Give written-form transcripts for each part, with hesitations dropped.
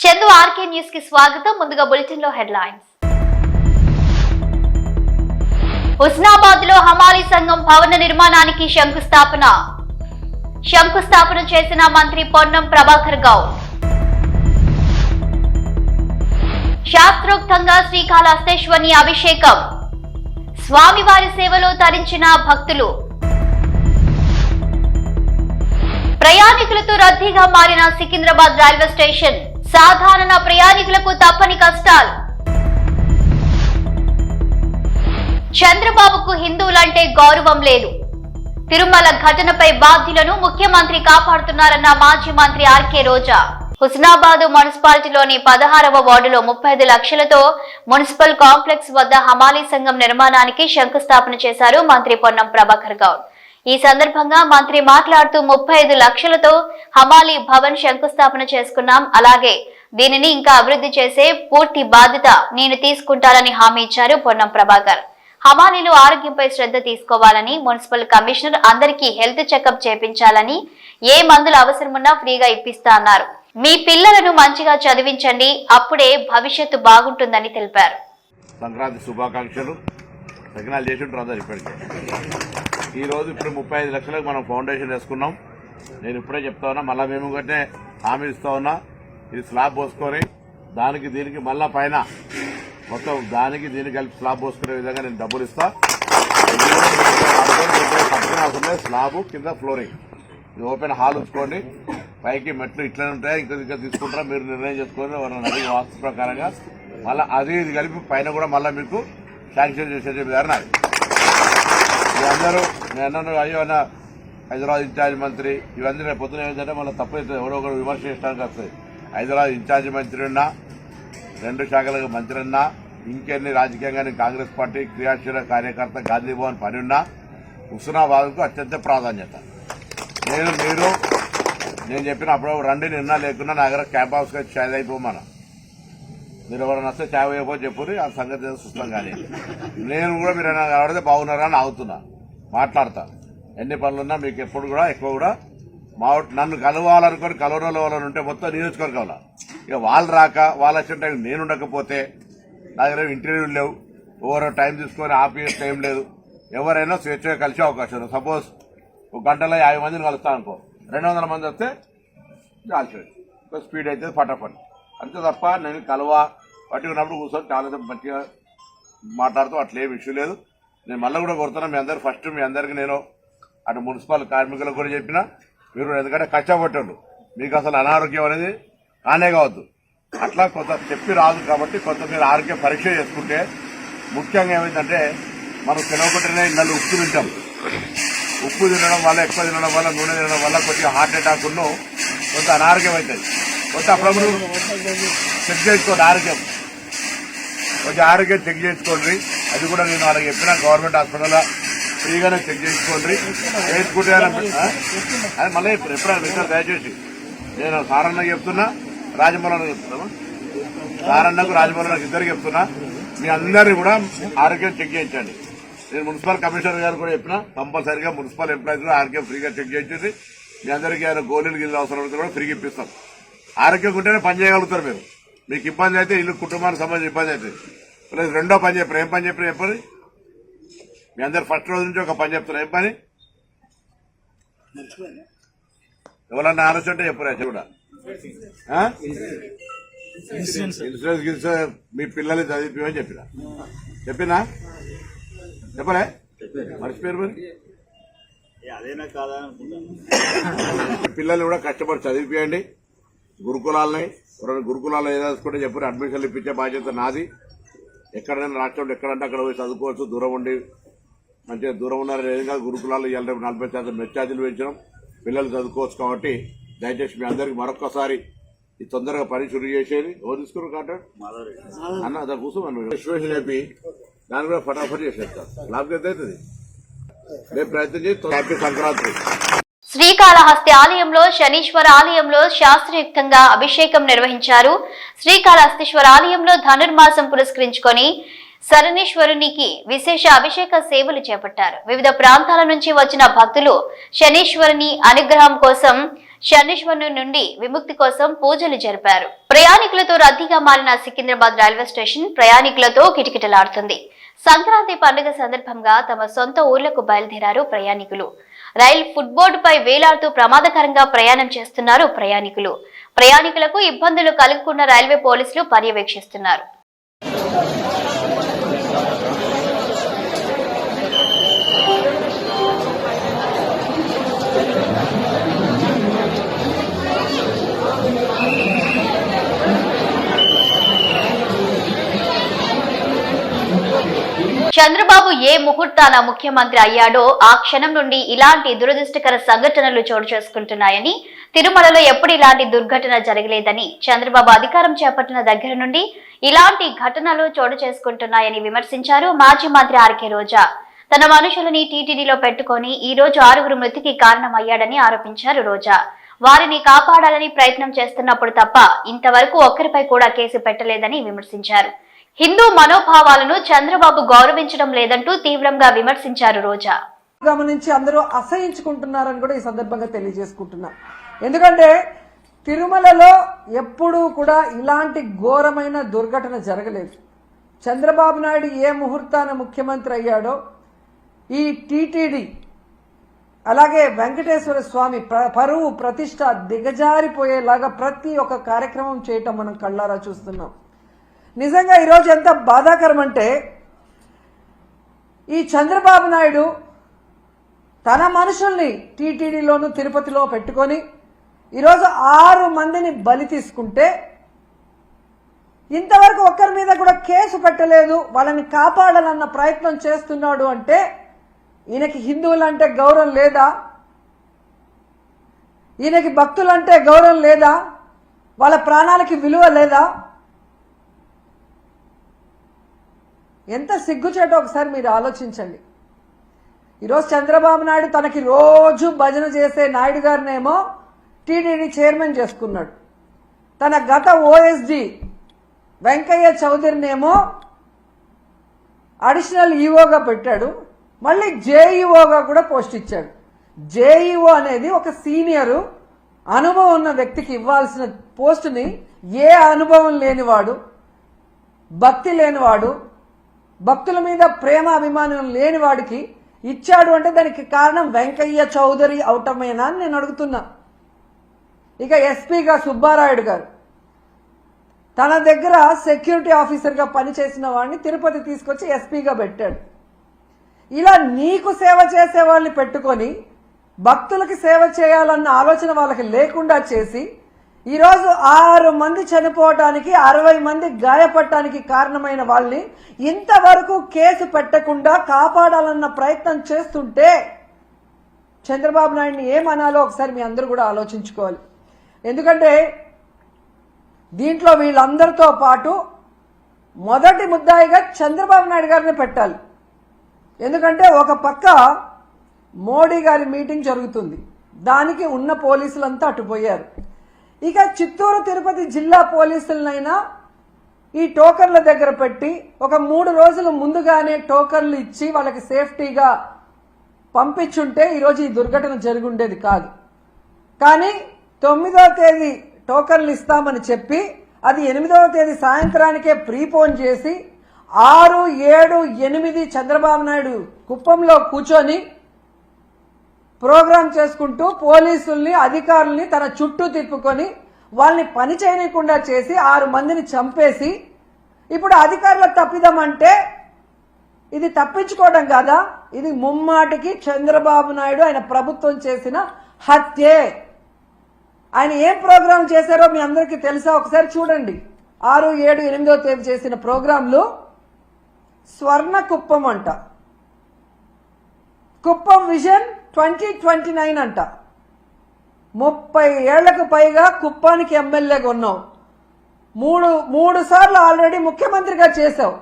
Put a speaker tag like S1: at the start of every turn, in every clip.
S1: Chandu RK news కి స్వాగతం. ముందుగా బులెటిన్ లో హెడ్లైన్స్. హుస్నాబాద్ లో హమాలీ సంఘం భవన నిర్మాణానికి శంకుస్థాపన చేసిన మంత్రి పొన్నం ప్రభాకర్ గౌడ్. శాస్త్రోక్తంగా శ్రీకాళహస్తేశ్వరి అభిషేకం, స్వామివారి సేవలో తరించిన భక్తులు. ప్రయాణికులతో రద్దీగా మారిన సికింద్రాబాద్ రైల్వే స్టేషన్, సాధారణ ప్రయాణికులకు తప్పని కష్టాలు. చంద్రబాబుకు హిందువులంటే గౌరవం లేదు. తిరుమల ఘటనపై బాధ్యులను ముఖ్యమంత్రి కాపాడుతున్నారన్న మాజీ మంత్రి ఆర్కే రోజా. హుస్నాబాద్ మున్సిపాలిటీలోని 16వ వార్డులో 35 లక్షలతో మున్సిపల్ కాంప్లెక్స్ వద్ద హమాలీ సంఘం నిర్మాణానికి శంకుస్థాపన చేశారు మంత్రి పొన్నం ప్రభాకర్ గౌడ్. ఈ సందర్భంగా మంత్రి మాట్లాడుతూ 35 లక్షలతో హమాలీ భవన్ శంకుస్థాపన చేసుకున్నాం. అలాగే దీనిని ఇంకా అభివృద్ధి చేసే పూర్తి బాధ్యత నేను తీసుకుంటానని హామీ ఇచ్చారు పొన్నం ప్రభాకర్. హమాలీలు ఆరోగ్యంపై శ్రద్ధ తీసుకోవాలని, మున్సిపల్ కమిషనర్ అందరికీ హెల్త్ చెకప్ చేపించాలని, ఏ మందులు అవసరమున్నా ఫ్రీగా ఇప్పిస్తా అన్నారు. మీ పిల్లలను మంచిగా చదివించండి, అప్పుడే భవిష్యత్తు బాగుంటుందని తెలిపారు.
S2: సంక్రాంతి శుభాకాంక్షలు. సకినాలు చేసి ఉంటారు అందరు. ఇప్పటికే ఈరోజు ఇప్పుడు 35 లక్షలకు మనం ఫౌండేషన్ వేసుకున్నాం. నేను ఇప్పుడే చెప్తా ఉన్నా, మళ్ళీ మేము కంటే హామీ ఇస్తా ఉన్నా. ఇది స్లాబ్ పోసుకొని దానికి దీనికి మళ్ళా పైన మొత్తం దానికి దీనికి కలిపి స్లాబ్ పోసుకునే విధంగా నేను డబ్బులు ఇస్తా. స్లాబ్ కింద ఫ్లోరింగ్, ఇది ఓపెన్ హాల్ ఉంచుకోండి. పైకి మెట్లు ఇట్లనే ఉంటాయి, ఇంకా తీసుకుంటారా మీరు నిర్ణయం చేసుకొని వాళ్ళని అడిగి వాస్తు ప్రకారంగా మళ్ళీ అది ఇది కలిపి పైన కూడా మళ్ళీ మీకు శాంక్షన్ చేసే విధానం నాది. అందరూ నేను అయ్యో అన్న హైదరాబాద్ ఇన్ఛార్జ్ మంత్రి ఇవన్నీ రేపు పొద్దున ఏంటంటే మళ్ళీ తప్పైతే ఎవడో ఒకరు విమర్శ చేయడానికి వస్తుంది. హైదరాబాద్ ఇన్ఛార్జ్ మంత్రి ఉన్నా, 2 శాఖలకు మంత్రి ఉన్నా, ఇంకెన్ని రాజకీయంగా కాంగ్రెస్ పార్టీ క్రియాశీల కార్యకర్త గాంధీ భవన్ పని ఉన్నా హుస్నాబాద్కు అత్యంత ప్రాధాన్యత. నేను చెప్పిన అప్పుడు రండి, నిన్న లేకున్నా నా దగ్గర క్యాంప్ హౌస్కి వచ్చి ఛాయ్ అయిపోమన్నా. మీరు ఎవరైనా వస్తే ఛాయ్ అయిపో చెప్పుని ఆ సంగతి సుష్టం. కానీ నేను కూడా మీరు కనబడితే బాగున్నారా అని ఆగుతున్నా, మాట్లాడతా. ఎన్ని పనులున్నా మీకు ఎప్పుడు కూడా ఎక్కువ కూడా నన్ను కలవాలనుకొని కలవరంలో వాళ్ళని ఉంటే మొత్తం నియోజకవర్గంలో ఇక వాళ్ళు రాక వాళ్ళు వచ్చిన టైం నేను ఉండకపోతే నా దగ్గర ఇంటర్వ్యూలు లేవు, ఎవరో టైం తీసుకొని ఆపే టైం లేదు. ఎవరైనా స్వేచ్ఛగా కలిసే అవకాశం ఉంది. సపోజ్ 1 గంటలో 50 మందిని కలుస్తాను అనుకో, 200 మంది వస్తే చాల్సేది స్పీడ్ అయితే ఫటాఫట్ అంతే తప్ప నేను పట్టుకున్నప్పుడు కూర్చొని చాలా మంచిగా మాట్లాడుతూ అట్లేం ఇష్యూ లేదు. నేను మళ్ళీ కూడా కొడుతున్నా మీ అందరు. ఫస్ట్ మీ అందరికీ నేను అటు మున్సిపల్ కార్మికులకు కూడా చెప్పిన, మీరు ఎందుకంటే కష్టపట్టండు, మీకు అసలు అనారోగ్యం అనేది కానే కావద్దు. అట్లా కొంత చెప్పి రాదు కాబట్టి కొంత మీరు ఆరోగ్య పరీక్ష చేసుకుంటే ముఖ్యంగా ఏమైందంటే మనం తినకుండానే ఇళ్ళలో ఉప్పు తింటాం. ఉప్పు తినడం వల్ల, ఎక్కువ తినడం వల్ల, నూనె తినడం వల్ల కొద్దిగా హార్ట్ అటాక్ ఉన్ను కొంత అనారోగ్యం అవుతుంది. కొంత అప్పుడప్పుడు చెక్ చేసుకోండి, ఆరోగ్యం కొంచెం ఆరోగ్యం చెక్ చేసుకోండి. అది కూడా నేను వాళ్ళకి చెప్పిన గవర్నమెంట్ హాస్పిటల్లో ఫ్రీగానే చెక్ చేసుకోండి. చేసుకుంటే అది మళ్ళీ ఎప్పుడైనా వింటారు. దయచేసి నేను సారన్నకు చెప్తున్నా, రాజమౌళికి చెప్తున్నా, సారన్నకు రాజమౌళికి ఇద్దరికి చెప్తున్నా, మీ అందరినీ కూడా ఆరోగ్యం చెక్ చేయించండి. నేను మున్సిపల్ కమిషనర్ గారు కూడా చెప్పిన, కంపల్సరీగా మున్సిపల్ ఎంప్లాయీస్ కూడా ఆరోగ్యం ఫ్రీగా చెక్ చేయించండి. మీ అందరికీ ఆయన గోళీలు గిల్లు అవసరం అయితే కూడా ఫ్రీగా ఇప్పిస్తాం. ఆరోగ్యం ఉంటేనే పని చేయగలుగుతారు మీరు. మీకు ఇబ్బంది అయితే ఇల్లు కుటుంబానికి సంబంధించి ఇబ్బంది అవుతుంది. ప్లస్ రెండో పని చెప్పారు. ఏం పని చెప్పారు చెప్పండి. మీ అందరు ఫస్ట్ రోజు నుంచి ఒక పని చెప్తారు. ఏం పని? ఎవరన్నా ఆలోచన అంటే చెప్పారు కూడా. ఇన్సూరెన్స్ మీ పిల్లల్ని చదివిపోయని చెప్పినా చెప్పలే మర్చిపోయారు. మరి పిల్లల్ని కూడా కష్టపడి చదివిపోయండి. గురుకులాలని ఏదేసుకుంటే చెప్పారు. అడ్మిషన్లు ఇప్పించే బాధ్యత నాది. ఎక్కడైనా రాష్ట్రంలో ఎక్కడంటే అక్కడ పోయి చదువుకోవచ్చు. దూరం ఉండి మంచిగా దూరం ఉన్నారని ఏం కాదు. గురుకులాల్లో ఇవాళ 40% మెచ్చార్జీలు పెంచడం, పిల్లలు చదువుకోవచ్చు. కాబట్టి దయచేసి మీ అందరికీ మరొక్కసారి ఈ తొందరగా పని షురూ చేసేది. ఎవరు తీసుకున్నారు కాంట్రాక్ట్ అన్న అదా కూర్చోమని విశ్లేషణ చెప్పి దాన్ని కూడా ఫటాఫట్ చేసేస్తారు. లాభం అవుతుంది. రేపు ప్రయత్నం చేసి హ్యాపీ సంక్రాంతి.
S1: శ్రీకాళహస్తి ఆలయంలో శనీశ్వర ఆలయంలో శాస్త్రయుక్తంగా అభిషేకం నిర్వహించారు. శ్రీకాళహస్తీశ్వర ఆలయంలో ధనుర్మాసం పురస్కరించుకొని శనీశ్వరునికి విశేష అభిషేక సేవలు చేపట్టారు. వివిధ ప్రాంతాల నుంచి వచ్చిన భక్తులు శనీశ్వరుని అనుగ్రహం కోసం శనీశ్వరుని నుండి విముక్తి కోసం పూజలు జరిపారు. ప్రయాణికులతో రద్దీగా మారిన సికింద్రాబాద్ రైల్వే స్టేషన్ ప్రయాణికులతో కిటకిటలాడుతుంది. సంక్రాంతి పండుగ సందర్భంగా తమ సొంత ఊర్లకు బయలుదేరారు ప్రయాణికులు. రైల్ ఫుట్బోర్డుపై వేలాడుతూ ప్రమాదకరంగా ప్రయాణం చేస్తున్నారు ప్రయాణికులు. ప్రయాణికులకు ఇబ్బందులు కలగకుండా రైల్వే పోలీసులు పర్యవేక్షిస్తున్నారు. చంద్రబాబు ఏ ముహూర్తాన ముఖ్యమంత్రి అయ్యాడో ఆ క్షణం నుండి ఇలాంటి దురదృష్టకర సంఘటనలు చోటు చేసుకుంటున్నాయని, తిరుమలలో ఎప్పుడు ఇలాంటి దుర్ఘటన జరగలేదని, చంద్రబాబు అధికారం చేపట్టిన దగ్గర నుండి ఇలాంటి ఘటనలు చోటు చేసుకుంటున్నాయని విమర్శించారు మాజీ మంత్రి ఆర్కే రోజా. తన మనుషులని టీటీడీలో పెట్టుకుని ఈ రోజు 6 మృతికి కారణమయ్యాడని ఆరోపించారు రోజా. వారిని కాపాడాలని ప్రయత్నం చేస్తున్నప్పుడు తప్ప ఇంతవరకు ఒక్కరిపై కూడా కేసు పెట్టలేదని విమర్శించారు. హిందూ మనోభావాలను చంద్రబాబు గౌరవించడం లేదంటూ తీవ్రంగా విమర్శించారు రోజా.
S3: గమనించి అందరూ అసహించుకుంటున్నారని కూడా ఈ సందర్భంగా తెలియజేసుకుంటున్నా. ఎందుకంటే తిరుమలలో ఎప్పుడూ కూడా ఇలాంటి ఘోరమైన దుర్ఘటన జరగలేదు. చంద్రబాబు నాయుడు ఏ ముహూర్తాన ముఖ్యమంత్రి అయ్యాడో ఈ టీటీడీ అలాగే వెంకటేశ్వర స్వామి పరువు ప్రతిష్ట దిగజారిపోయేలాగా ప్రతి ఒక్క కార్యక్రమం చేయటం మనం కళ్ళారా చూస్తున్నాం. నిజంగా ఈరోజు ఎంత బాధాకరం అంటే ఈ చంద్రబాబు నాయుడు తన మనుషుల్ని టీటీడీలోను తిరుపతిలో పెట్టుకొని ఈరోజు 6 మందిని బలి తీసుకుంటే ఇంతవరకు ఒక్కరి మీద కూడా కేసు పెట్టలేదు, వాళ్ళని కాపాడాలన్న ప్రయత్నం చేస్తున్నాడు అంటే ఈయనకి హిందువులంటే గౌరవం లేదా? ఈయనకి భక్తులంటే గౌరవం లేదా? వాళ్ళ ప్రాణాలకి విలువ లేదా? ఎంత సిగ్గుచేటో ఒకసారి మీరు ఆలోచించండి. ఈరోజు చంద్రబాబు నాయుడు తనకి రోజు భజన చేసే నాయుడు గారినేమో టీటీడీ చైర్మన్ చేసుకున్నాడు. తన గత ఓఎస్డి వెంకయ్య చౌదరినేమో అడిషనల్ ఈఓగా పెట్టాడు. మళ్ళీ జేఈఓగా కూడా పోస్ట్ ఇచ్చాడు. జేఈఓ అనేది ఒక సీనియరు అనుభవం ఉన్న వ్యక్తికి ఇవ్వాల్సిన పోస్టుని ఏ అనుభవం లేనివాడు, భక్తి లేనివాడు, భక్తుల మీద ప్రేమ అభిమానం లేని వాడికి ఇచ్చాడు అంటే దానికి కారణం వెంకయ్య చౌదరి అవటమేనా అని నేను అడుగుతున్నా. ఇక ఎస్పీగా సుబ్బారాయుడు గారు తన దగ్గర సెక్యూరిటీ ఆఫీసర్గా పనిచేసిన వాడిని తిరుపతి తీసుకొచ్చి ఎస్పీగా పెట్టాడు. ఇలా నీకు సేవ చేసే వాళ్ళని పెట్టుకొని భక్తులకి సేవ చేయాలన్న ఆలోచన వాళ్ళకి లేకుండా చేసి ఈరోజు 6 మంది చనిపోవటానికి 60 మంది గాయపడటానికి కారణమైన వాళ్ళని ఇంతవరకు కేసు పెట్టకుండా కాపాడాలన్న ప్రయత్నం చేస్తుంటే చంద్రబాబు నాయుడిని ఏమనాలో ఒకసారి మీ అందరూ కూడా ఆలోచించుకోవాలి. ఎందుకంటే దీంట్లో వీళ్ళందరితో పాటు మొదటి ముద్దాయిగా చంద్రబాబు నాయుడు గారిని పెట్టాలి. ఎందుకంటే ఒక పక్క మోడీ గారి మీటింగ్ జరుగుతుంది, దానికి ఉన్న పోలీసులంతా అటుపోయారు. ఇక చిత్తూరు తిరుపతి జిల్లా పోలీసులనైనా ఈ టోకన్ల దగ్గర పెట్టి ఒక 3 రోజులు ముందుగానే టోకన్లు ఇచ్చి వాళ్ళకి సేఫ్టీగా పంపించుంటే ఈరోజు ఈ దుర్ఘటన జరిగి ఉండేది కాదు. కానీ 9వ తేదీ టోకన్లు ఇస్తామని చెప్పి అది 8వ తేదీ సాయంత్రానికే ప్రీపోన్ చేసి 6, 7, 8 చంద్రబాబు నాయుడు కుప్పంలో కూర్చొని ప్రోగ్రాం చేసుకుంటూ పోలీసుల్ని అధికారుల్ని తన చుట్టూ తిప్పుకొని వాళ్ళని పని చేయకుండా చేసి 6 మందిని చంపేసి ఇప్పుడు అధికారుల తప్పిదమంటే ఇది తప్పించుకోవడం కాదా? ఇది ముమ్మాటికి చంద్రబాబు నాయుడు ఆయన ప్రభుత్వం చేసిన హత్యే. ఆయన ఏం ప్రోగ్రాం చేశారో మీ అందరికీ తెలుసా? ఒకసారి చూడండి. 6, 7, 8వ తేదీ చేసిన ప్రోగ్రాంలు స్వర్ణ కుప్పం అంట, కుప్పం విజన్ 2029 అంట. 30 ఏళ్లకు పైగా కుప్పానికి ఎమ్మెల్యేగా ఉన్నావు, మూడు సార్లు ఆల్రెడీ ముఖ్యమంత్రిగా చేశావు.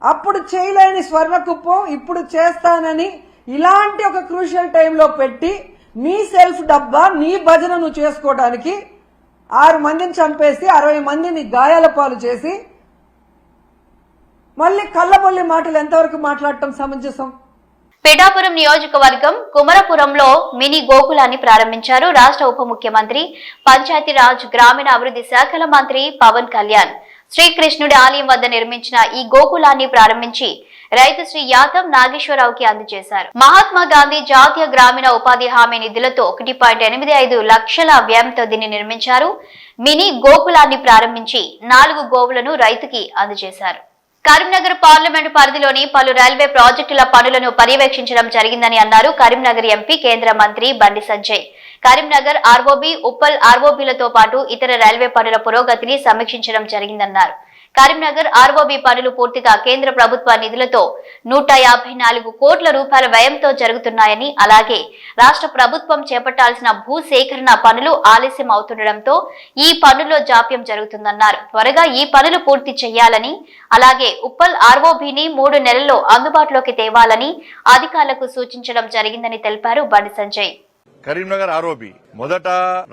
S3: అప్పుడు చేయలేని స్వర్ణ కుప్పం ఇప్పుడు చేస్తానని ఇలాంటి ఒక క్రూషియల్ టైంలో పెట్టి నీ సెల్ఫ్ డబ్బా నీ భజన నువ్వు చేసుకోవడానికి 6 మందిని చంపేసి 60 మందిని గాయాల పాలు చేసి మళ్ళీ కళ్ళబొల్లి మాటలు ఎంతవరకు మాట్లాడటం సమంజసం?
S1: పిఠాపురం నియోజకవర్గం కుమరపురంలో మినీ గోకులాన్ని ప్రారంభించారు రాష్ట్ర ఉప ముఖ్యమంత్రి పంచాయతీరాజ్ గ్రామీణ అభివృద్ధి శాఖల మంత్రి పవన్ కళ్యాణ్. శ్రీకృష్ణుడి ఆలయం వద్ద నిర్మించిన ఈ గోకులాన్ని ప్రారంభించి రైతు శ్రీ యాదవ్ నాగేశ్వరరావుకి అందజేశారు. మహాత్మా గాంధీ జాతీయ గ్రామీణ ఉపాధి హామీ నిధులతో 1.85 లక్షల వ్యయంతో దీన్ని నిర్మించారు. మినీ గోకులాన్ని ప్రారంభించి 4 గోవులను రైతుకి అందజేశారు. కరీంనగర్ పార్లమెంటు పరిధిలోని పలు రైల్వే ప్రాజెక్టుల పనులను పర్యవేక్షించడం జరిగిందని అన్నారు కరీంనగర్ ఎంపీ కేంద్ర మంత్రి బండి సంజయ్. కరీంనగర్ ఆర్ఓబి, ఉప్పల్ ఆర్ఓబిలతో పాటు ఇతర రైల్వే పనుల పురోగతిని సమీక్షించడం జరిగిందన్నారు. కరీంనగర్ ఆర్ఓబి పనులు పూర్తిగా కేంద్ర ప్రభుత్వ నిధులతో 154 కోట్ల రూపాయల వ్యయంతో జరుగుతున్నాయని, అలాగే రాష్ట్ర ప్రభుత్వం చేపట్టాల్సిన భూసేకరణ పనులు ఆలస్యం అవుతుండటంతో ఈ పనుల్లో జాప్యం జరుగుతుందన్నారు. త్వరగా ఈ పనులు పూర్తి చేయాలని, అలాగే ఉప్పల్ ఆర్ఓబిని 3 నెలల్లో అందుబాటులోకి తేవాలని అధికారులకు సూచించడం జరిగిందని తెలిపారు బండి సంజయ్.
S4: కరీంనగర్ ఆర్ఓబి మొదట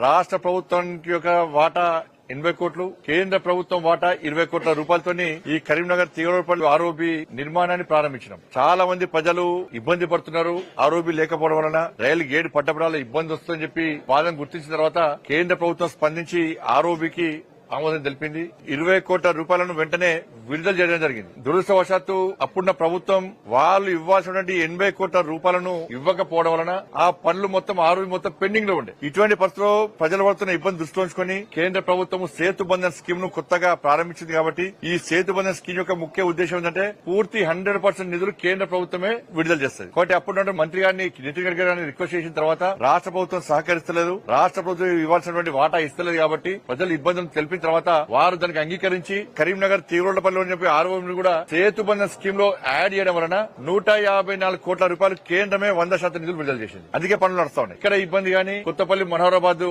S4: రాష్ట్ర ప్రభుత్వం యొక్క వాటా 80 కోట్లు, కేంద్ర ప్రభుత్వం వాటా 20 కోట్ల రూపాయలతోని ఈ కరీంనగర్ తీగలపల్లి ఆర్ఓబి నిర్మాణాన్ని ప్రారంభించినాం. చాలా మంది ప్రజలు ఇబ్బంది పడుతున్నారు. ఆర్ఓబి లేకపోవడం వలన రైలు గేటు పట్టపడాల ఇబ్బంది వస్తుందని చెప్పి బాధను గుర్తించిన తర్వాత కేంద్ర ప్రభుత్వం స్పందించి ఆర్ఓబికి ఆమోదం తెలిపింది. 20 కోట్ల రూపాయలను వెంటనే విడుదల చేయడం జరిగింది. దురదృష్టవశాత్తు అప్పుడున్న ప్రభుత్వం వాళ్ళు ఇవ్వాల్సినటువంటి 80 కోట్ల రూపాయలను ఇవ్వకపోవడం వలన ఆ పనులు మొత్తం ఆర్ఓబి మొత్తం పెండింగ్ లో ఉండే. ఇటువంటి పరిస్థితుల్లో ప్రజలు పడుతున్న ఇబ్బంది దృష్టిలో ఉంచుకొని కేంద్ర ప్రభుత్వం సేతు బంధన్ స్కీమ్ ను కొత్తగా ప్రారంభించింది. కాబట్టి ఈ సేతు బంధన్ స్కీమ్ యొక్క ముఖ్య ఉద్దేశం ఏంటంటే పూర్తి 100% నిధులు కేంద్ర ప్రభుత్వమే విడుదల చేస్తుంది. కాబట్టి అప్పుడు మంత్రి గారిని నితిన్ గడ్కరీ గారిని రిక్వెస్ట్ చేసిన తర్వాత రాష్ట్ర ప్రభుత్వం సహకరిస్తలేదు, రాష్ట్ర ప్రభుత్వం ఇవ్వాల్సినటువంటి వాటా ఇస్తలేదు. కాబట్టి ప్రజలు ఇబ్బందులు తెలిపిన తర్వాత వారు దానికి అంగీకరించి కరీంనగర్ తీవ్రపల్లి అని చెప్పి ఆర్ఓబిని కూడా సేతు బంధన్ స్కీమ్ లో యాడ్ చేయడం వలన 154 కోట్ల రూపాయలు కేంద్రమే 100% నిధులు విడుదల చేసింది. అందుకే పనులు నడుస్తా ఉన్నాయి. ఇక్కడ ఇబ్బంది గానీ కొత్తపల్లి మనోహరాబాద్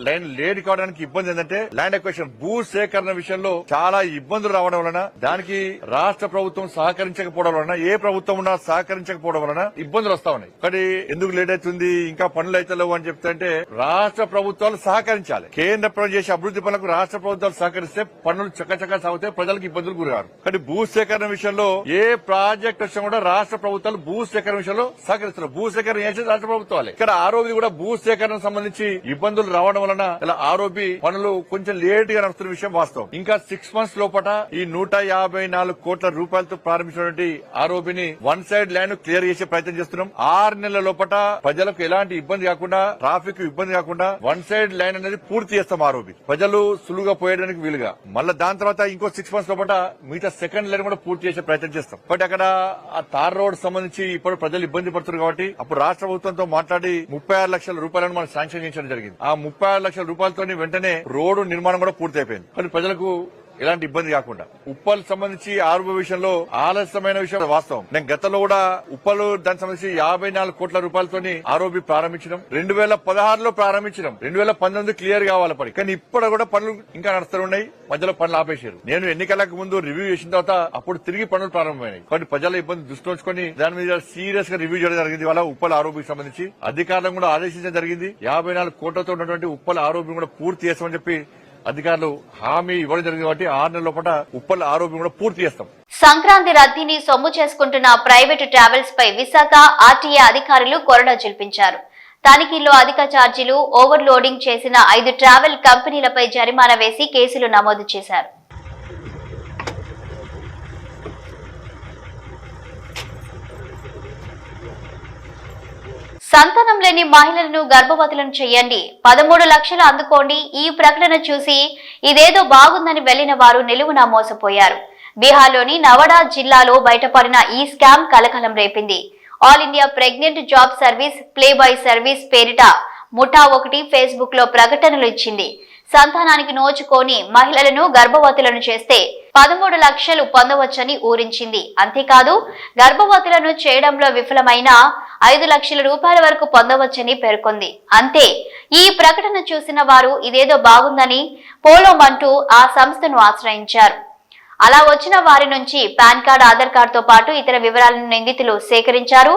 S4: లైన్ లేట్ కావడానికి ఇబ్బంది ఏంటంటే ల్యాండ్ ఎక్వేషన్ భూ సేకరణ విషయంలో చాలా ఇబ్బందులు రావడం వలన దానికి రాష్ట్ర ప్రభుత్వం సహకరించకపోవడం వలన ఏ ప్రభుత్వం ఉన్నా సహకరించకపోవడం వలన ఇబ్బందులు వస్తా ఉన్నాయి. కానీ ఎందుకు లేట్ అవుతుంది ఇంకా పనులు అయితే లేవు అని చెప్తే రాష్ట్ర ప్రభుత్వాలు సహకరించాలి. కేంద్ర ప్రభుత్వం చేసే అభివృద్ధి పనులకు రాష్ట్ర ప్రభుత్వాలు సహకరిస్తే పనులు చక్కచక్క సాగుతాయి, ప్రజలకు ఇబ్బందులు గురగారు. కానీ భూ సేకరణ విషయంలో ఏ ప్రాజెక్ట్ వచ్చినా కూడా రాష్ట్ర ప్రభుత్వాలు భూ సేకరణ విషయంలో సహకరిస్తున్నారు. భూ సేకరణ చేసేది రాష్ట్ర ప్రభుత్వాలే. ఇక్కడ ఆర్ఓబి కూడా భూ సేకరణ సంబంధించి ఇబ్బందులు రావడం వలన ఇలా ఆర్ఓబి పనులు కొంచెం లేట్ గా నడుస్తున్న విషయం వాస్తవం. ఇంకా 6 months లోపల ఈ 154 కోట్ల రూపాయలతో ప్రారంభించినటువంటి ఆర్ఓబిని 1 side ల్యాండ్ క్లియర్ చేసే ప్రయత్నం చేస్తున్నాం. 6 నెలల లోపల ప్రజలకు ఎలాంటి ఇబ్బంది కాకుండా, ట్రాఫిక్ ఇబ్బంది కాకుండా 1 side ల్యాండ్ అనేది పూర్తి చేస్తాం. ఆర్ఓబి ప్రజలు సులువుగా పోయడానికి వీలుగా మళ్ళీ దాని తర్వాత ఇంకో 6 months లోపల మిగతా సెకండ్ లైన్ కూడా పూర్తి చేసే ప్రయత్నం చేస్తాం. బట్ అక్కడ ఆ తార్ రోడ్ సంబంధించి ఇప్పుడు ప్రజలు ఇబ్బంది పడుతున్నారు. కాబట్టి అప్పుడు రాష్ట్ర ప్రభుత్వంతో మాట్లాడి 36 లక్షల రూపాయలను మనం శాంక్షన్ చేయించడం జరిగింది. ఆ 36 లక్షల రూపాయలతో వెంటనే రోడ్డు నిర్మాణం కూడా పూర్తి అయిపోయింది. కానీ ప్రజలకు ఎలాంటి ఇబ్బంది కాకుండా ఉప్పల్ సంబంధించి ఆర్ఓబి విషయంలో ఆలస్యమైన విషయం వాస్తవం. నేను గతంలో కూడా ఉప్పల్ దానికి సంబంధించి 54 కోట్ల రూపాయలతో ఆర్ఓబి ప్రారంభించడం 2016లో ప్రారంభించడం 2019 క్లియర్ కావాలి పడి. కానీ ఇప్పుడు కూడా పనులు ఇంకా నడుస్తూ ఉన్నాయి, మధ్యలో పనులు ఆపేశారు. నేను ఎన్నికలకు ముందు రివ్యూ చేసిన తర్వాత అప్పుడు తిరిగి పనులు ప్రారంభమైనాయి. కాబట్టి ప్రజల ఇబ్బంది దృష్టిలో ఉంచుకొని దాని మీద సీరియస్ గా రివ్యూ చేయడం జరిగింది. వాళ్ళ ఉప్పల్ ఆర్ఓబికి సంబంధించి అధికారులను కూడా ఆదేశించడం జరిగింది. 54 కోట్లతో ఉన్నటువంటి ఉప్పల్ ఆర్ఓబి కూడా పూర్తి చేస్తామని చెప్పి అధికారులు హామీ ఇవ్వడం జరిగింది. కాబట్టి 6 నెలల లోపల ఉప్పల్ ఆరోపణ కూడా పూర్తి చేస్తాం.
S1: సంక్రాంతి రద్దీని సొమ్ము చేసుకుంటున్న ప్రైవేటు ట్రావెల్స్ పై విశాఖ ఆర్టీఏ అధికారులు కొరడా జల్పించారు. తనిఖీల్లో అధిక ఛార్జీలు, ఓవర్లోడింగ్ చేసిన 5 ట్రావెల్ కంపెనీలపై జరిమానా వేసి కేసులు నమోదు చేశారు. సంతానం లేని మహిళలను గర్భవతులను చేయండి, 13 లక్షలు అందుకోండి. ఈ ప్రకటన చూసి ఇదేదో బాగుందని వెళ్లిన వారు నిలువునా మోసపోయారు. బీహార్లోని నవాడా జిల్లాలో బయటపడిన ఈ స్కామ్ కలకలం రేపింది. All India pregnant job service play boy service పేరిట ముఠా ఒకటి ఫేస్బుక్ లో ప్రకటనలు ఇచ్చింది. సంతానానికి నోచుకొని మహిళలను గర్భవతులను చేస్తే 13 లక్షలు పొందవచ్చని ఊరించింది. అంతేకాదు గర్భవతులను చేయడంలో విఫలమైన 5 లక్షల రూపాయల వరకు పొందవచ్చని పేర్కొంది. అంతే, ఈ ప్రకటన చూసిన వారు ఇదేదో బాగుందని పోలోమంటూ ఆ సంస్థను ఆశ్రయించారు. అలా వచ్చిన వారి నుంచి పాన్ కార్డ్, ఆధార్ కార్డుతో పాటు ఇతర వివరాలను నిందితులు సేకరించారు.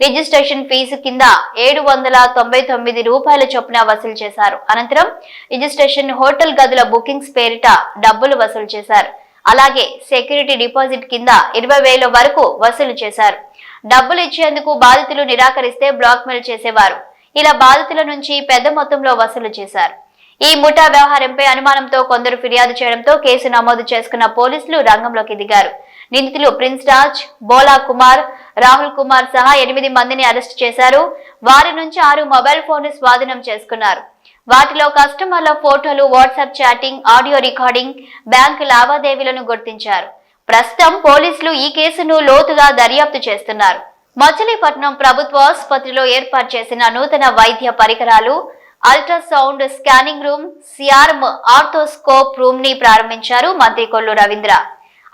S1: రిజిస్ట్రేషన్ ఫీజు కింద 799 రూపాయల చొప్పున వసూలు చేశారు. అనంతరం రిజిస్ట్రేషన్, హోటల్ గదుల బుకింగ్స్ పేరిట డబ్బులు వసూలు చేశారు. అలాగే సెక్యూరిటీ డిపాజిట్ కింద 20,000 వరకు వసూలు చేశారు. డబ్బులు ఇచ్చేందుకు బాధితులు నిరాకరిస్తే బ్లాక్మెయిల్ చేసేవారు. ఇలా బాధితుల నుంచి పెద్ద మొత్తంలో వసూలు చేశారు. ఈ ముఠా వ్యవహారంపై అనుమానంతో కొందరు ఫిర్యాదు చేయడంతో కేసు నమోదు చేసుకున్న పోలీసులు రంగంలోకి దిగారు. నిందితులు ప్రిన్స్ రాజ్, బోలా కుమార్, రాహుల్ కుమార్ సహా 8 మందిని అరెస్టు చేశారు. వారి నుంచి 6 మొబైల్ ఫోన్లు స్వాధీనం చేసుకున్నారు. వాటిలో కస్టమర్ల ఫోటోలు, WhatsApp chatting, audio recording, bank లావాదేవీలను గుర్తించారు. ప్రస్తుతం పోలీసులు ఈ కేసును లోతుగా దర్యాప్తు చేస్తున్నారు. మచిలీపట్నం ప్రభుత్వ ఆసుపత్రిలో ఏర్పాటు చేసిన నూతన వైద్య పరికరాలు, ultrasound scanning room, CRM arthroscope room ని ప్రారంభించారు మంత్రి కొల్లు రవీంద్ర.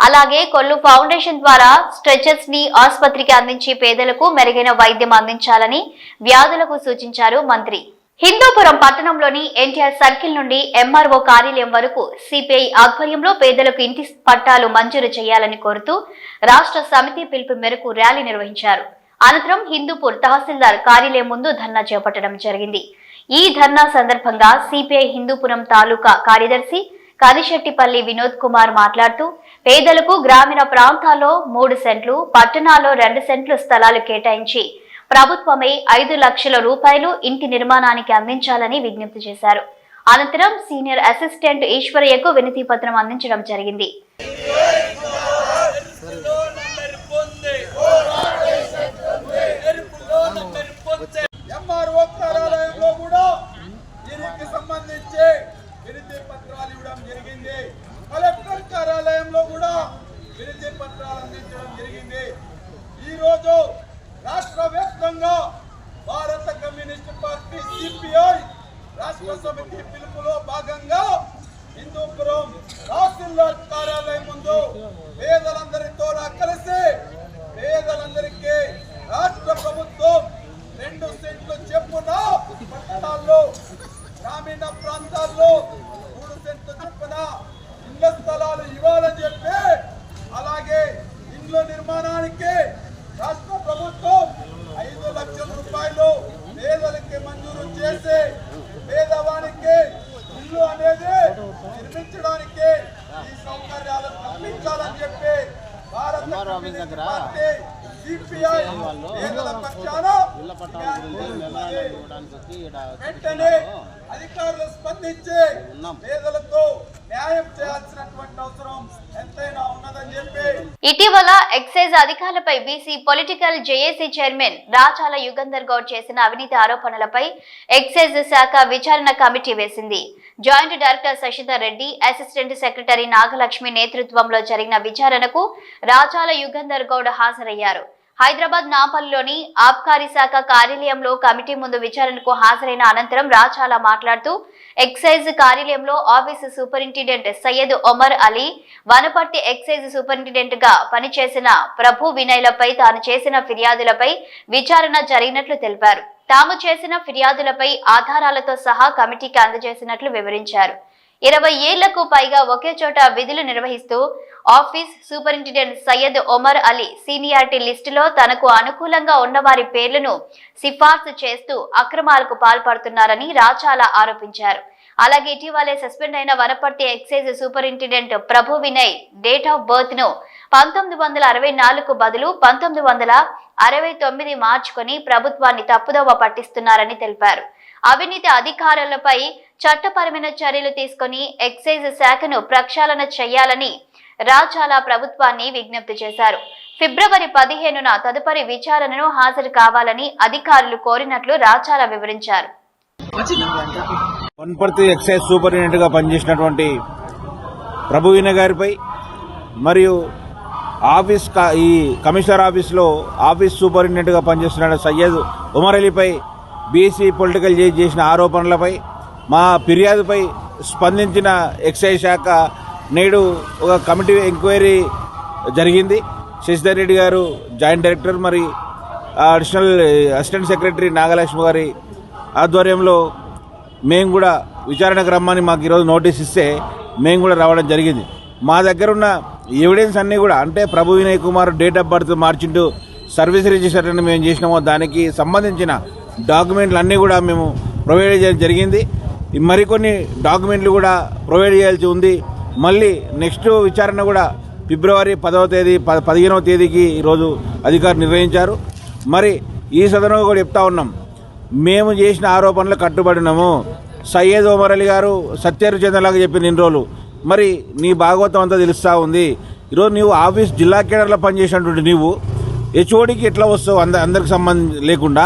S1: అలాగే కొల్లు ఫౌండేషన్ ద్వారా స్ట్రెచర్స్ ని ఆసుపత్రికి అందించి పేదలకు మెరుగైన వైద్యం అందించాలని వ్యాధులకు సూచించారు మంత్రి. హిందూపురం పట్టణంలోని ఎన్టీఆర్ సర్కిల్ నుండి ఎంఆర్ఓ కార్యాలయం వరకు సిపిఐ ఆధ్వర్యంలో పేదలకు ఇంటి పట్టాలు మంజూరు చేయాలని కోరుతూ రాష్ట్ర సమితి పిలుపు మేరకు ర్యాలీ నిర్వహించారు. అనంతరం హిందూపూర్ తహసీల్దార్ కార్యాలయం ముందు ధర్నా చేపట్టడం జరిగింది. ఈ ధర్నా సందర్భంగా సిపిఐ హిందూపురం తాలూకా కార్యదర్శి కనిశెట్టిపల్లి వినోద్ కుమార్ మాట్లాడుతూ పేదలకు గ్రామీణ ప్రాంతాల్లో 3 సెంట్లు, పట్టణాల్లో 2 సెంట్లు స్థలాలు కేటాయించి ప్రభుత్వమే 5 లక్షల రూపాయలు ఇంటి నిర్మాణానికి అందించాలని విజ్ఞప్తి చేశారు. అనంతరం సీనియర్ అసిస్టెంట్ ఈశ్వరయ్యకు వినతి పత్రం అందించడం జరిగింది.
S5: రాష్ట్ర వ్యాప్తంగా భారత కమ్యూనిస్ట్ పార్టీ సిపిఐ రాష్ట్ర సమితి పిలుపులో భాగంగా హిందూపురం తహసీల్దార్ కార్యాలయం ముందు పేదలందరితో కలిసి పేదలందరికీ రాష్ట్ర ప్రభుత్వం 2 సెంట్లు చెప్పున పట్టణాల్లో, గ్రామీణ ప్రాంతాల్లో 3 సెంట్లు చెప్పున ఇళ్ల స్థలాలు ఇవ్వాలని చెప్పి, అలాగే ఇళ్ల నిర్మాణానికి రాష్ట్ర ప్రభుత్వం 5 లక్షల రూపాయలు పేదలకి మంజూరు చేసి పేదవానికి ఇల్లు అనేది నిర్మించడానికి ఈ సౌకర్యాలు కల్పించాలని చెప్పి భారత కమ్యూనిస్ట్ పార్టీ సిపిఐ పేదల పక్షాన వెంటనే అధికారులు స్పందించి పేదలకు న్యాయం చేయాల్సినటువంటి అవసరం ఎంతైనా ఉన్నదని చెప్పి
S1: ఇటీవల ఎక్సైజ్ అధికారులపై BC political JAC chairman Rachala Yugandhar Goud చేసిన అవినీతి ఆరోపణలపై ఎక్సైజ్ శాఖ విచారణ కమిటీ వేసింది. Joint director Shashidhar Reddy, assistant secretary Nagalakshmi నేతృత్వంలో జరిగిన విచారణకు రాచాల యుగంధర్ గౌడ్ హాజరయ్యారు. హైదరాబాద్ నాపల్లిలోని ఆబ్కారీ శాఖ కార్యాలయంలో కమిటీ ముందు విచారణకు హాజరైన అనంతరం రాచాల మాట్లాడుతూ ఎక్సైజ్ కార్యాలయంలో office superintendent Syed Omar Ali, Wanaparthy excise superintendent గా పనిచేసిన ప్రభు వినయ్లపై తాను చేసిన ఫిర్యాదులపై విచారణ జరిగినట్లు తెలిపారు. తాము చేసిన ఫిర్యాదులపై ఆధారాలతో సహా కమిటీకి అందజేసినట్లు వివరించారు. 20 ఏళ్లకు పైగా ఒకే చోట విధులు నిర్వహిస్తూ office superintendent Syed Omar Ali seniority లిస్టులో తనకు అనుకూలంగా ఉన్నవారి పేర్లను సిఫార్సు చేస్తూ అక్రమాలకు పాల్పడుతున్నారని రాచాల ఆరోపించారు. అలాగే ఇటీవలే సస్పెండ్ అయిన Wanaparthy excise superintendent Prabhu Vinay date of birth ను 1964 బదులు 1969 మార్చుకొని ప్రభుత్వాన్ని తప్పుదోవ పట్టిస్తున్నారని తెలిపారు. అవినీతి అధికారులపై చట్టపరమైన చర్యలు తీసుకుని ఎక్సైజ్ శాఖను ప్రక్షాళన చేయాలని రాచాల ప్రభుత్వాన్ని విజ్ఞప్తి చేశారు. ఫిబ్రవరి 15న తదుపరి విచారణను హాజరు కావాలని అధికారులు కోరినట్లు రాచాల వివరించారు.
S6: వనపర్తి ఎక్సైజ్ సూపరింటెండెంట్ గా పనిచేసినటువంటి ప్రభు వినయ్ గారిపై మరియు ఈ కమిషనర్ ఆఫీస్లో ఆఫీస్ సూపరింటెండెంట్ గా పనిచేస్తున్న సయ్యద్ ఉమర్ అలీపై బీసీ పొలిటికల్ చేసిన ఆరోపణలపై మా ఫిర్యాదుపై స్పందించిన ఎక్సైజ్ శాఖ నేడు ఒక కమిటీ ఎంక్వైరీ జరిగింది. శశిధర్ రెడ్డి గారు జాయింట్ డైరెక్టర్, మరి అడిషనల్ అసిస్టెంట్ సెక్రటరీ నాగలక్ష్మి గారి ఆధ్వర్యంలో మేము కూడా విచారణకు రమ్మని మాకు ఈరోజు నోటీస్ ఇస్తే మేము కూడా రావడం జరిగింది. మా దగ్గర ఉన్న ఎవిడెన్స్ అన్నీ కూడా, అంటే Prabhu Vinay Kumar date of birth మార్చింటూ సర్వీస్ రిజిస్టర్ అని మేము చేసినామో దానికి సంబంధించిన డాక్యుమెంట్లు అన్నీ కూడా మేము ప్రొవైడ్ చేయడం జరిగింది. మరికొన్ని డాక్యుమెంట్లు కూడా ప్రొవైడ్ చేయాల్సి ఉంది. మళ్ళీ నెక్స్ట్ విచారణ కూడా ఫిబ్రవరి 10వ తేదీ 15వ తేదీకి ఈరోజు అధికారులు నిర్ణయించారు. మరి ఈ సదనంలో కూడా చెప్తా ఉన్నాం, మేము చేసిన ఆరోపణలు కట్టుబడినాము. సయ్యద్ ఒమర్ అలీ గారు సత్యహరిచంద్రలాగా చెప్పిన ఇన్ని రోజులు మరి నీ భాగవతం అంతా తెలుస్తూ ఉంది. ఈరోజు నీవు ఆఫీస్ జిల్లా కేడర్లో పనిచేసినటువంటి నీవు హెచ్ఓడికి ఎట్లా వస్తావు? అందరికి సంబంధం లేకుండా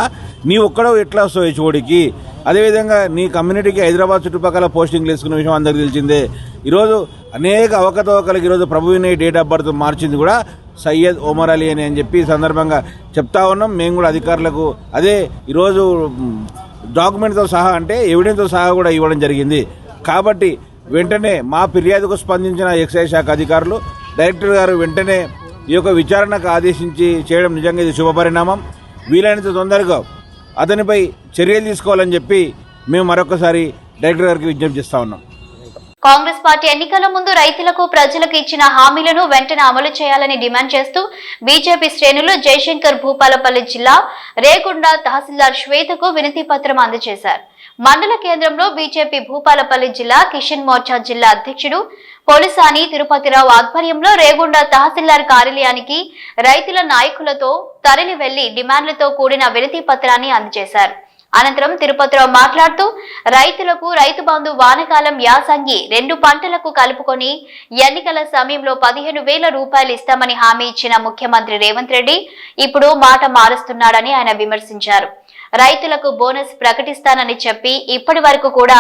S6: నీ ఒక్కడో ఎట్లా వస్తావు హెచ్ఓడికి? అదేవిధంగా నీ కమ్యూనిటీకి హైదరాబాద్ చుట్టుపక్కల పోస్టింగ్లు వేసుకున్న విషయం అందరికీ తెలిసిందే. ఈరోజు అనేక అవకతవకలకు ఈరోజు ప్రభువినయ్ డేట్ ఆఫ్ బర్త్ మార్చింది కూడా సయ్యద్ ఒమర్ అలీ అని చెప్పి ఈ సందర్భంగా చెప్తా ఉన్నాం. మేము కూడా అధికారులకు అదే ఈరోజు డాక్యుమెంట్తో సహా అంటే ఎవిడెన్స్తో సహా కూడా ఇవ్వడం జరిగింది. కాబట్టి వెంటనే మా ఫిర్యాదుకు స్పందించిన ఎక్సైజ్ శాఖ అధికారులు డైరెక్టర్ గారు వెంటనే ఈ యొక్క విచారణకు ఆదేశించి చేయడం నిజంగా ఇది శుభపరిణామం. వీలైనంత తొందరగా అతనిపై చర్యలు తీసుకోవాలని చెప్పి మేము మరొకసారి డైరెక్టర్ గారికి విజ్ఞప్తి చేస్తా ఉన్నాం.
S1: కాంగ్రెస్ పార్టీ ఎన్నికల ముందు రైతులకు ప్రజలకు ఇచ్చిన హామీలను వెంటనే అమలు చేయాలని డిమాండ్ చేస్తూ బీజేపీ శ్రేణులు జయశంకర్ భూపాలపల్లి జిల్లా రేగుండ తహసీల్దార్ శ్వేతకు వినతి పత్రం అందజేశారు. మండల కేంద్రంలో బీజేపీ భూపాలపల్లి జిల్లా కిషన్ మోర్చా జిల్లా అధ్యక్షుడు పోలిసాని తిరుపతిరావు ఆధ్వర్యంలో రేగుండ తహసీల్దార్ కార్యాలయానికి రైతుల నాయకులతో తరలి వెళ్లి డిమాండ్లతో కూడిన వినతి పత్రాన్ని అందజేశారు. అనంతరం తిరుపతిరావు మాట్లాడుతూ రైతులకు రైతు బంధు వానకాలం యాసంగి 2 పంటలకు కలుపుకొని ఎన్నికల సమయంలో 15,000 రూపాయలు ఇస్తామని హామీ ఇచ్చిన ముఖ్యమంత్రి రేవంత్ రెడ్డి ఇప్పుడు మాట మారుస్తున్నాడని ఆయన విమర్శించారు. రైతులకు బోనస్ ప్రకటిస్తానని చెప్పి ఇప్పటి వరకు కూడా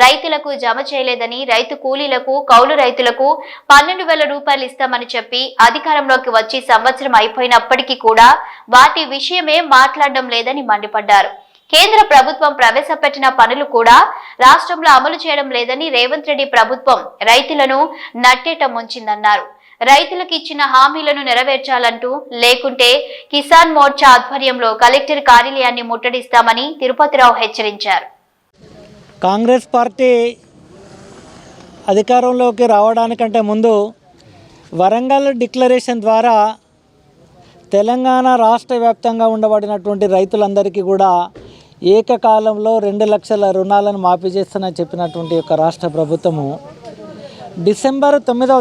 S1: రైతులకు జమ చేయలేదని, రైతు కూలీలకు కౌలు రైతులకు 12,000 రూపాయలు ఇస్తామని చెప్పి అధికారంలోకి వచ్చి సంవత్సరం అయిపోయినప్పటికీ కూడా వాటి విషయమే మాట్లాడడం లేదని మండిపడ్డారు. కేంద్ర ప్రభుత్వం ప్రవేశపెట్టిన పనులు కూడా రాష్ట్రంలో అమలు చేయడం లేదని రేవంత్ రెడ్డి ప్రభుత్వం రైతులను నట్టేట ముంచిందన్నారు. రైతులకు ఇచ్చిన హామీలను నెరవేర్చాలంటూ లేకుంటే కిసాన్ మోర్చా ఆధ్వర్యంలో కలెక్టర్ కార్యాలయాన్ని ముట్టడిస్తామని తిరుపతిరావు హెచ్చరించారు.
S7: కాంగ్రెస్ పార్టీ అధికారంలోకి రావడానికంటే ముందు వరంగల్ డిక్లరేషన్ ద్వారా తెలంగాణ రాష్ట్ర వ్యాప్తంగా ఉండబడినటువంటి రైతులందరికీ కూడా ఏకకాలంలో 2 లక్షల రుణాలను మాఫీ చేస్తానని చెప్పినటువంటి యొక్క రాష్ట్ర ప్రభుత్వము డిసెంబర్ 9వ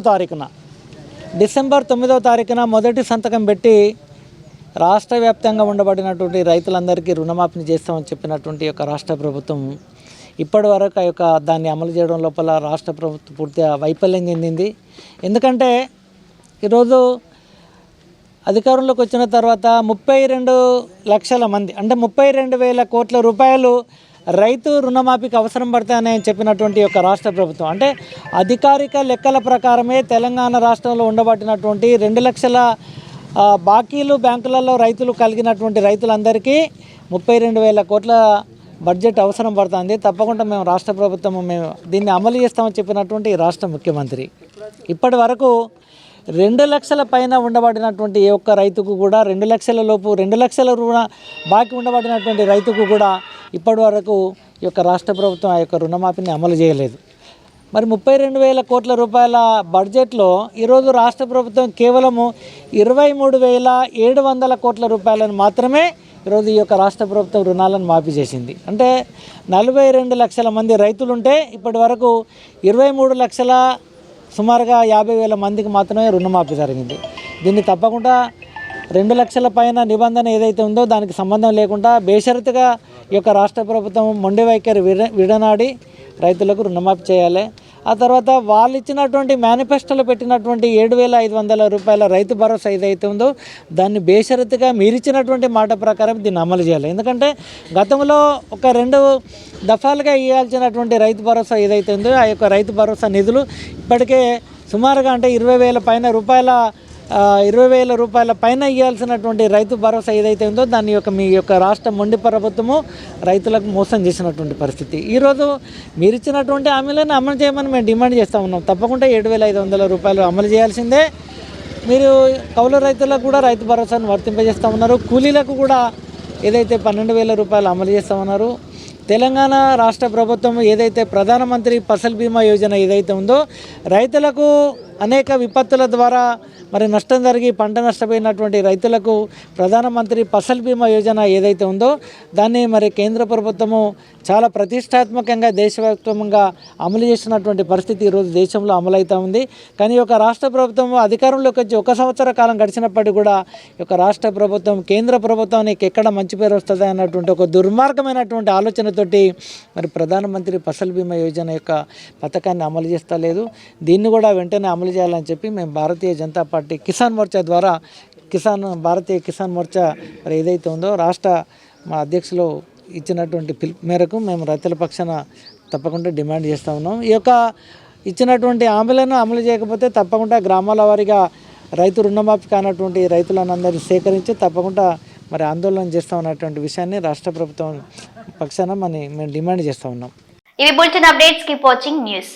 S7: తారీఖున మొదటి సంతకం పెట్టి రాష్ట్ర వ్యాప్తంగా ఉండబడినటువంటి రైతులందరికీ రుణమాఫీ చేస్తామని చెప్పినటువంటి యొక్క రాష్ట్ర ప్రభుత్వం ఇప్పటి వరకు ఆ యొక్క దాన్ని అమలు చేయడం లోపల రాష్ట్ర ప్రభుత్వం పూర్తిగా వైఫల్యం చెందింది. ఎందుకంటే ఈరోజు అధికారంలోకి వచ్చిన తర్వాత 32 లక్షల మంది అంటే 32,000 కోట్ల రూపాయలు రైతు రుణమాఫీకి అవసరం పడతాయని చెప్పినటువంటి యొక్క రాష్ట్ర ప్రభుత్వం అంటే అధికారిక లెక్కల ప్రకారమే తెలంగాణ రాష్ట్రంలో ఉండబట్టినటువంటి 2 లక్షల బాకీలు బ్యాంకులలో రైతులు కలిగినటువంటి రైతులందరికీ 32,000 కోట్ల బడ్జెట్ అవసరం పడుతుంది. తప్పకుండా మేము రాష్ట్ర ప్రభుత్వము మేము దీన్ని అమలు చేస్తామని చెప్పినటువంటి రాష్ట్ర ముఖ్యమంత్రి ఇప్పటి వరకు 2 లక్షల పైన ఉండబడినటువంటి ఏ ఒక్క రైతుకు కూడా 2 లక్షల లోపు 2 లక్షల రుణ బాకీ ఉండబడినటువంటి రైతుకు కూడా ఇప్పటి వరకు ఈ యొక్క రాష్ట్ర ప్రభుత్వం ఆ యొక్క రుణమాఫీని అమలు చేయలేదు. మరి 32,000 కోట్ల రూపాయల బడ్జెట్లో ఈరోజు రాష్ట్ర ప్రభుత్వం కేవలము 23,700 కోట్ల రూపాయలను మాత్రమే ఈరోజు ఈ యొక్క రాష్ట్ర ప్రభుత్వం రుణాలను మాఫీ చేసింది. అంటే 42 లక్షల మంది రైతులుంటే ఇప్పటి వరకు 23 లక్షల సుమారుగా 50,000 మందికి మాత్రమే రుణమాఫీ జరిగింది. దీన్ని తప్పకుండా 2 లక్షల పైన నిబంధన ఏదైతే ఉందో దానికి సంబంధం లేకుండా బేషరతుగా ఈ యొక్క రాష్ట్ర ప్రభుత్వం మొండి వైఖరి విడనాడి రైతులకు రుణమాఫీ చేయాలి. ఆ తర్వాత వాళ్ళు ఇచ్చినటువంటి మేనిఫెస్టోలో పెట్టినటువంటి 7,500 రూపాయల రైతు భరోసా ఏదైతే ఉందో దాన్ని బేషరతుగా మీరిచ్చినటువంటి మాట ప్రకారం దీన్ని అమలు చేయాలి. ఎందుకంటే గతంలో ఒక 2 దఫాలుగా ఇవ్వాల్సినటువంటి రైతు భరోసా ఏదైతే ఉందో ఆ యొక్క రైతు భరోసా నిధులు ఇప్పటికే సుమారుగా అంటే 20,000 రూపాయల పైన ఇవ్వాల్సినటువంటి రైతు భరోసా ఏదైతే ఉందో దాని యొక్క మీ యొక్క రాష్ట్ర మొండి ప్రభుత్వము రైతులకు మోసం చేసినటువంటి పరిస్థితి. ఈరోజు మీరు ఇచ్చినటువంటి హామీలను అమలు చేయమని మేము డిమాండ్ చేస్తూ ఉన్నాం. తప్పకుండా 7,500 రూపాయలు అమలు చేయాల్సిందే. మీరు కౌలు రైతులకు కూడా రైతు భరోసాను వర్తింపజేస్తూ ఉన్నారు. కూలీలకు కూడా ఏదైతే 12,000 రూపాయలు అమలు చేస్తూ ఉన్నారు. తెలంగాణ రాష్ట్ర ప్రభుత్వం ఏదైతే ప్రధానమంత్రి ఫసల్ బీమా యోజన ఏదైతే ఉందో రైతులకు అనేక విపత్తుల ద్వారా మరి నష్టం జరిగి పంట నష్టపోయినటువంటి రైతులకు ప్రధానమంత్రి ఫసల్ బీమా యోజన ఏదైతే ఉందో దాన్ని మరి కేంద్ర ప్రభుత్వము చాలా ప్రతిష్టాత్మకంగా దేశవ్యాప్తంగా అమలు చేస్తున్నటువంటి పరిస్థితి ఈరోజు దేశంలో అమలవుతూ ఉంది. కానీ ఈ యొక్క రాష్ట్ర ప్రభుత్వం అధికారంలోకి వచ్చి 1 సంవత్సర కాలం గడిచినప్పటికీ కూడా ఈ యొక్క రాష్ట్ర ప్రభుత్వం కేంద్ర ప్రభుత్వానికి ఎక్కడ మంచి పేరు వస్తుంది అన్నటువంటి ఒక దుర్మార్గమైనటువంటి ఆలోచనతోటి మరి ప్రధానమంత్రి ఫసల్ బీమా యోజన యొక్క పథకాన్ని అమలు చేస్తలేదు. దీన్ని కూడా వెంటనే అమలు చేయాలని చెప్పి మేము భారతీయ జనతా పార్టీ కిసాన్ మోర్చా ద్వారా భారతీయ కిసాన్ మోర్చా మరి ఏదైతే ఉందో రాష్ట్ర మా అధ్యక్షులు ఇచ్చినటువంటి పిలుపు మేరకు మేము రైతుల పక్షాన తప్పకుండా డిమాండ్ చేస్తూ ఉన్నాం. ఈ యొక్క ఇచ్చినటువంటి హామీలను అమలు చేయకపోతే తప్పకుండా గ్రామాల వారీగా రైతు రుణమాఫీ కానటువంటి రైతులందరినీ సేకరించి తప్పకుండా మరి ఆందోళన చేస్తూ ఉన్నటువంటి విషయాన్ని రాష్ట్ర ప్రభుత్వం పక్షాన మేము డిమాండ్ చేస్తూ ఉన్నాం.
S1: ఇవి bulletin updates. Keep watching news.